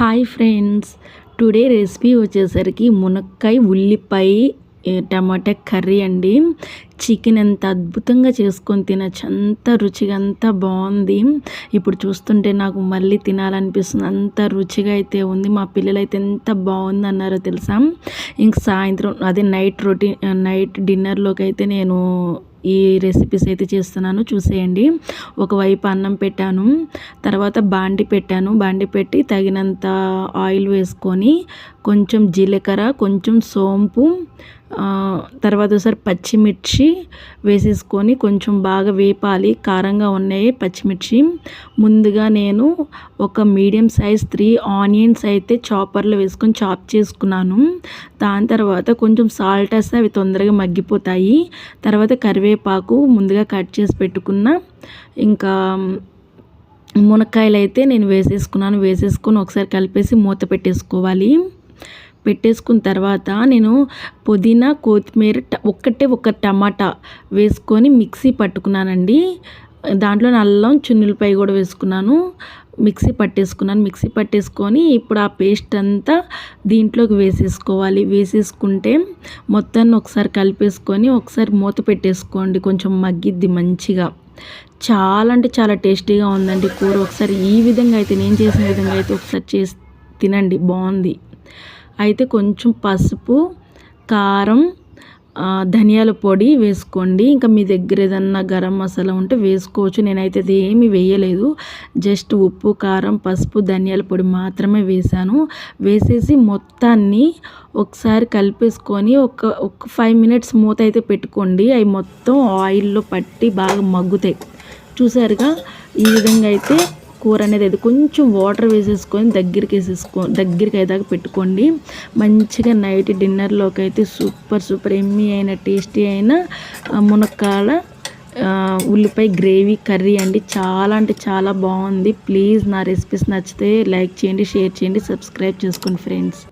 Hi friends, today recipe వచ్చేసరికి మునక్కాయ ఉల్లిపాయ టమాటా కర్రీ అండి. చికెన్ ఎంత అద్భుతంగా చేసుకొని తినచ్చు, అంత రుచిగా అంత బాగుంది. ఇప్పుడు చూస్తుంటే నాకు మళ్ళీ తినాలనిపిస్తుంది, అంత రుచిగా అయితే ఉంది. మా పిల్లలు అయితే ఎంత బాగుంది అన్నారో తెలుసా. ఇంక సాయంత్రం అదే నైట్ డిన్నర్లోకి అయితే నేను ఈ రెసిపీస్ అయితే చేస్తున్నాను, చూసేయండి. ఒకవైపు అన్నం పెట్టాను, తర్వాత బాండి పెట్టి తగినంత ఆయిల్ వేసుకొని కొంచెం జీలకర్ర, కొంచెం సోంపు, తర్వాత ఒకసారి పచ్చిమిర్చి వేసేసుకొని కొంచెం బాగా వేపాలి. కారంగా ఉన్నాయి పచ్చిమిర్చి. ముందుగా నేను ఒక మీడియం సైజ్ 3 ఆనియన్స్ అయితే చాపర్లో వేసుకొని చాప్ చేసుకున్నాను. దాని తర్వాత కొంచెం సాల్ట్ వేస్తే అవి తొందరగా మగ్గిపోతాయి. తర్వాత కరివేపాకు ముందుగా కట్ చేసి పెట్టుకున్న, ఇంకా మునక్కాయలు అయితే నేను వేసేసుకొని ఒకసారి కలిపేసి మూత పెట్టేసుకోవాలి. పెట్టేసుకున్న తర్వాత నేను పుదీనా, కొత్తిమీర, ఒక టమాటా వేసుకొని మిక్సీ పట్టుకున్నానండి. దాంట్లో అల్లం, చున్నులపాయ కూడా వేసుకున్నాను. మిక్సీ పట్టేసుకొని ఇప్పుడు ఆ పేస్ట్ అంతా దీంట్లోకి వేసేసుకోవాలి. వేసేసుకుంటే మొత్తాన్ని ఒకసారి కలిపేసుకొని ఒకసారి మూత పెట్టేసుకోండి, కొంచెం మగ్గిద్ది మంచిగా. చాలా అంటే చాలా టేస్టీగా ఉందండి కూర. ఒకసారి ఈ విధంగా అయితే, నేను చేసిన విధంగా అయితే ఒకసారి చేసి తినండి, బాగుంది. అయితే కొంచెం పసుపు, కారం, ధనియాల పొడి వేసుకోండి. ఇంకా మీ దగ్గర ఏదన్నా గరం మసాలా ఉంటే వేసుకోవచ్చు. నేనైతే అది ఏమీ వేయలేదు, జస్ట్ ఉప్పు, కారం, పసుపు, ధనియాల పొడి మాత్రమే వేసాను. వేసేసి మొత్తాన్ని ఒకసారి కలిపేసుకొని ఒక 5 మినిట్స్ మూత అయితే పెట్టుకోండి. అవి మొత్తం ఆయిల్లో పట్టి బాగా మగ్గుతాయి. చూసారుగా, ఈ విధంగా అయితే కూర అనేది అయితే కొంచెం వాటర్ వేసేసుకొని దగ్గరికి అయ్యేదాకా పెట్టుకోండి. మంచిగా నైట్ డిన్నర్లోకి అయితే సూపర్ ఎమ్మీ అయిన టేస్టీ అయిన మునక్కాడ ఉల్లిపాయ గ్రేవీ కర్రీ అండి. చాలా అంటే చాలా బాగుంది. ప్లీజ్ నా రెసిపీస్ నచ్చితే లైక్ చేయండి, షేర్ చేయండి, సబ్స్క్రైబ్ చేసుకోండి ఫ్రెండ్స్.